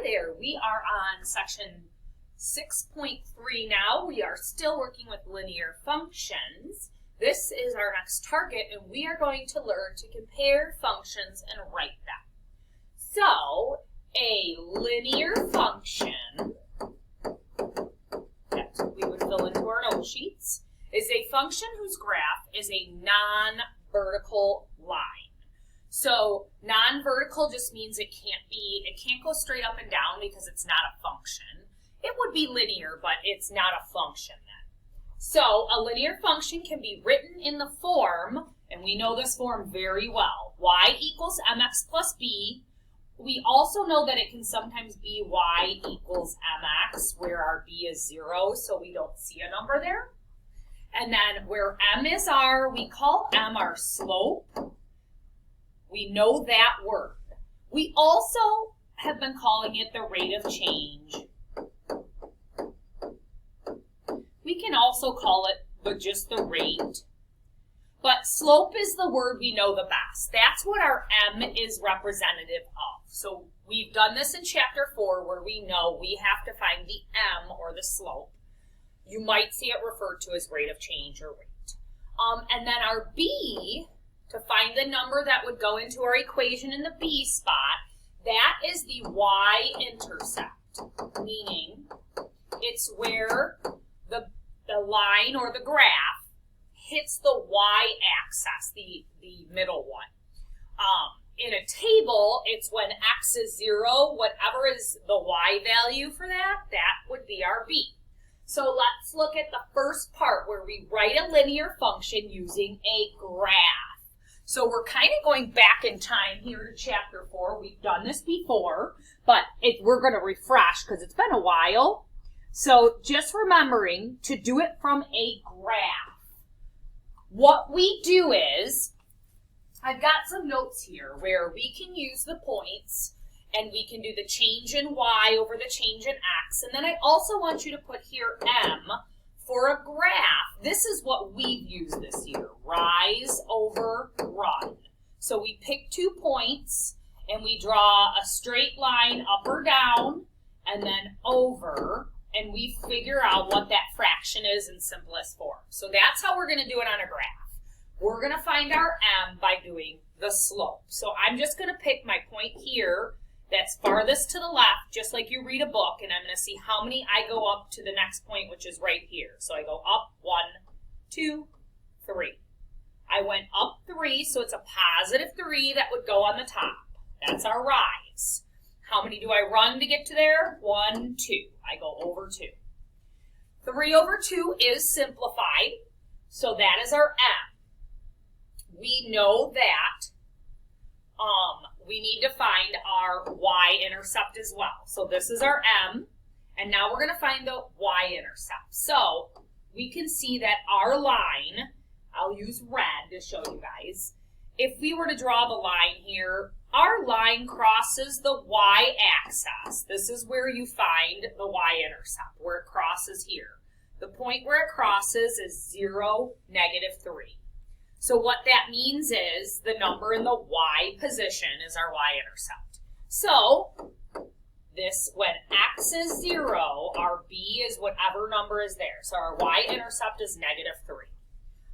Hi there, we are on section 6.3 now. We are still working with linear functions. This is our next target, and we are going to learn to compare functions and write them. So, a linear function, that's what we would fill into our note sheets, is a function whose graph is a non-vertical line. So non-vertical just means it can't go straight up and down because it's not a function. It would be linear, but it's not a function then. So a linear function can be written in the form, and we know this form very well, y equals mx plus b. We also know that it can sometimes be y equals mx, where our b is 0, so we don't see a number there. And then where m is r, we call m our slope. We know that word. We also have been calling it the rate of change. We can also call it just the rate. But slope is the word we know the best. That's what our m is representative of. So we've done this in chapter 4 where we know we have to find the m or the slope. You might see it referred to as rate of change or rate. And then our b, to find the number that would go into our equation in the b spot, that is the y-intercept, meaning it's where the line or the graph hits the y-axis, the middle one. In a table, it's when x is 0, whatever is the y value for that would be our b. So let's look at the first part where we write a linear function using a graph. So we're kind of going back in time here to chapter 4. We've done this before, but we're going to refresh because it's been a while. So just remembering to do it from a graph. What we do is, I've got some notes here where we can use the points and we can do the change in y over the change in x. And then I also want you to put here m for a graph. This is what we've used this year, rise over run. So we pick 2 points and we draw a straight line up or down and then over, and we figure out what that fraction is in simplest form. So that's how we're going to do it on a graph. We're going to find our m by doing the slope. So I'm just going to pick my point here that's farthest to the left, just like you read a book, and I'm going to see how many I go up to the next point, which is right here. So I go up 1, 2, 3. I went up 3, so it's a positive 3 that would go on the top. That's our rise. How many do I run to get to there? 1, 2. I go over 2. 3 over 2 is simplified, so that is our m. We know that we need to find our y-intercept as well. So this is our m, and now we're going to find the y-intercept. So we can see that our line, I'll use red to show you guys. If we were to draw the line here, our line crosses the y-axis. This is where you find the y-intercept, where it crosses here. The point where it crosses is 0, -3. So what that means is the number in the y position is our y-intercept. So this, when x is 0, our b is whatever number is there. So our y-intercept is -3.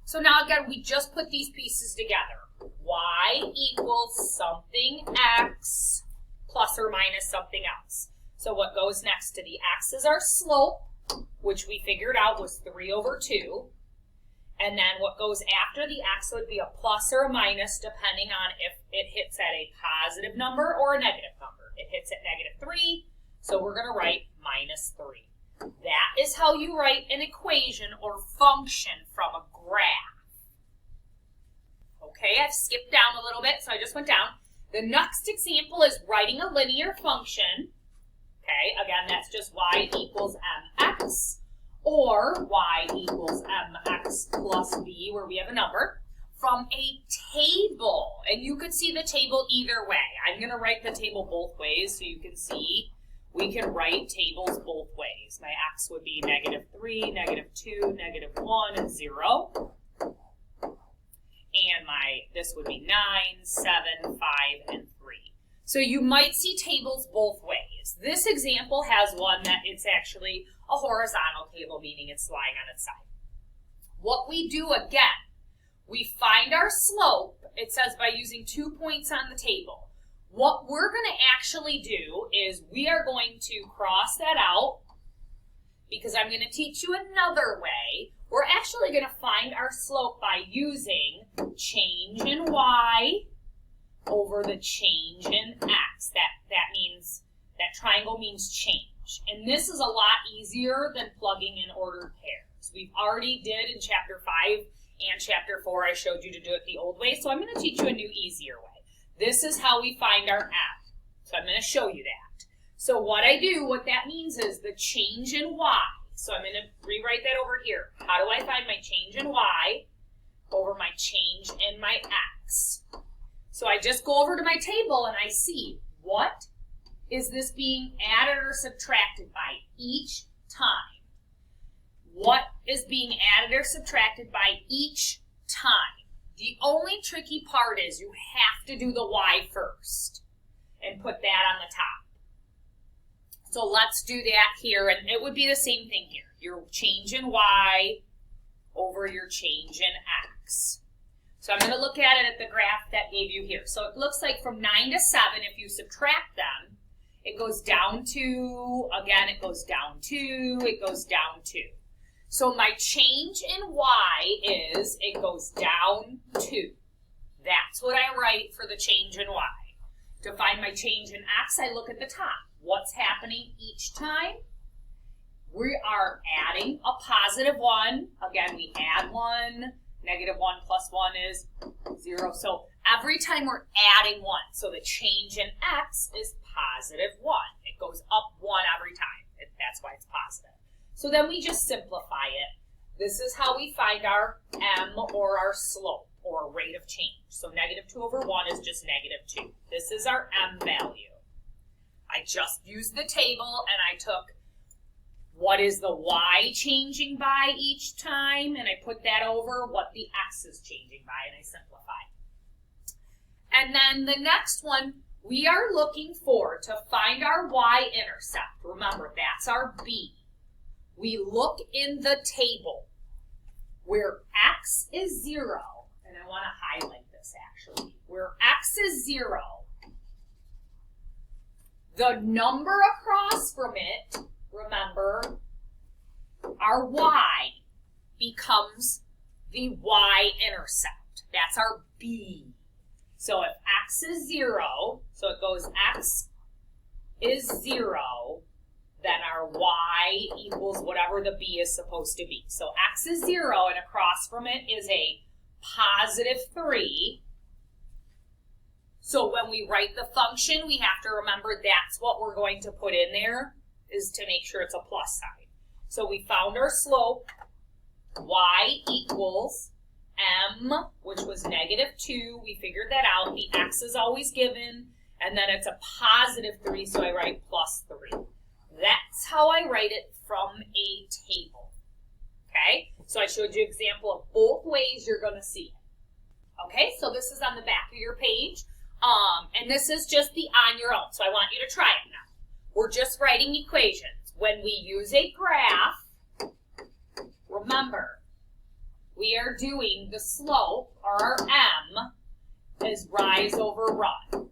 So now again, we just put these pieces together. Y equals something x plus or minus something else. So what goes next to the x is our slope, which we figured out was 3 over 2. And then what goes after the x would be a plus or a minus depending on if it hits at a positive number or a negative number. It hits at -3, so we're going to write -3. That is how you write an equation or function from a graph. Okay, I've skipped down a little bit, so I just went down. The next example is writing a linear function. Okay, again, that's just y equals mx. Or y equals mx plus b, where we have a number, from a table. And you could see the table either way. I'm going to write the table both ways so you can see we can write tables both ways. My x would be -3, -2, -1, and 0. And this would be 9, 7, 5, and 3. So you might see tables both ways. is. This example has one that it's actually a horizontal table, meaning it's lying on its side. What we do again, we find our slope, it says by using 2 points on the table. What we're going to actually do is we are going to cross that out because I'm going to teach you another way. We're actually going to find our slope by using change in y over the change in x. That means, that triangle means change. And this is a lot easier than plugging in ordered pairs. We've already did in chapter 5 and chapter 4, I showed you to do it the old way, so I'm going to teach you a new, easier way. This is how we find our m. So I'm going to show you that. So what I do, what that means is the change in y. So I'm going to rewrite that over here. How do I find my change in y over my change in my x? So I just go over to my table and I see what is this being added or subtracted by each time. What is being added or subtracted by each time? The only tricky part is you have to do the y first and put that on the top. So let's do that here, and it would be the same thing here. Your change in y over your change in x. So I'm going to look at it at the graph that gave you here. So it looks like from 9 to 7, if you subtract them, it goes down 2, again it goes down 2, it goes down 2. So my change in y is, it goes down 2. That's what I write for the change in y. To find my change in x, I look at the top. What's happening each time? We are adding a positive 1. Again, we add 1. Negative 1 plus 1 is 0. So every time we're adding 1. So the change in x is positive 1. It goes up 1 every time. That's why it's positive. So then we just simplify it. This is how we find our m, or our slope, or rate of change. So negative 2 over 1 is just negative 2. This is our m value. I just used the table and I took what is the y changing by each time, and I put that over what the x is changing by, and I simplify. And then the next one, we are looking for, to find our y-intercept. Remember, that's our b. We look in the table where x is 0, and I want to highlight this actually, where x is 0, the number across from it, remember, our y becomes the y-intercept. That's our b. So if x is 0, so it goes x is 0, then our y equals whatever the b is supposed to be. So x is 0, and across from it is a positive 3. So when we write the function, we have to remember that's what we're going to put in there, is to make sure it's a plus sign. So we found our slope, y equals m, which was negative 2. We figured that out. The x is always given, and then it's a positive 3, so I write plus 3. That's how I write it from a table. Okay? So I showed you an example of both ways you're going to see it. Okay? So this is on the back of your page. And this is just the on your own. So I want you to try it now. We're just writing equations. When we use a graph, remember, we are doing the slope, or our m, is rise over run.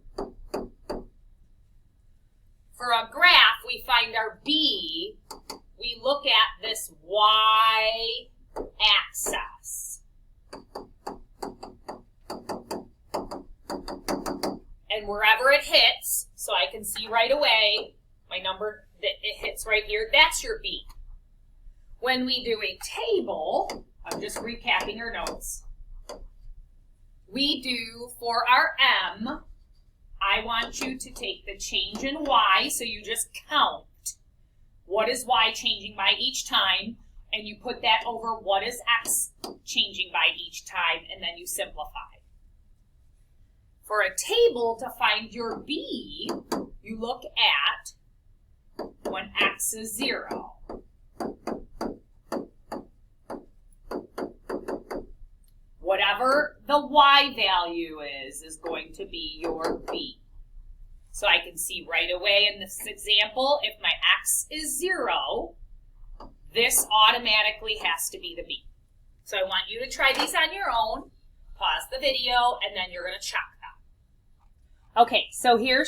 For a graph, we find our b, we look at this y-axis. And wherever it hits, so I can see right away, my number that it hits right here, that's your b. When we do a table, I'm just recapping your notes, we do for our m, I want you to take the change in y, so you just count what is y changing by each time, and you put that over what is x changing by each time, and then you simplify. For a table, to find your b, you look at when x is 0. Whatever the y value is going to be your b. So I can see right away in this example, if my x is 0, this automatically has to be the b. So I want you to try these on your own. Pause the video, and then you're going to check them. Okay, so here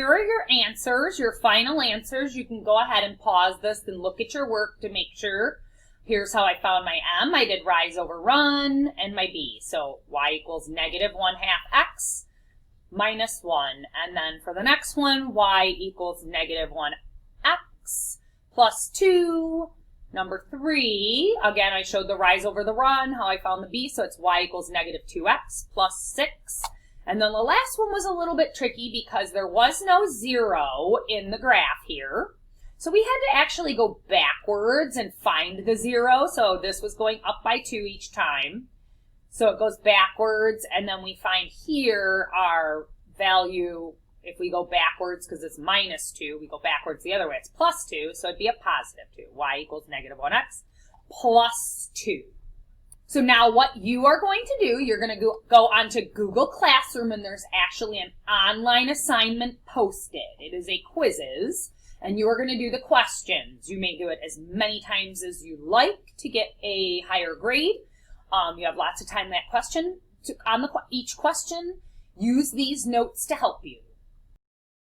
are your answers, your final answers. You can go ahead and pause this and look at your work to make sure. Here's how I found my m. I did rise over run, and my b. So y equals negative 1/2 x minus 1. And then for the next one, y equals negative 1x plus 2. Number 3, again, I showed the rise over the run, how I found the b, so it's y equals negative 2x plus 6. And then the last one was a little bit tricky because there was no 0 in the graph here. So we had to actually go backwards and find the 0. So this was going up by 2 each time. So it goes backwards, and then we find here our value. If we go backwards, because it's minus 2, we go backwards the other way. It's plus 2, so it'd be a positive 2. Y equals negative 1x plus 2. So now what you are going to do, you're going to go onto Google Classroom, and there's actually an online assignment posted. It is a quizzes, and you are going to do the questions. You may do it as many times as you like to get a higher grade. You have lots of time on that question. On each question, use these notes to help you.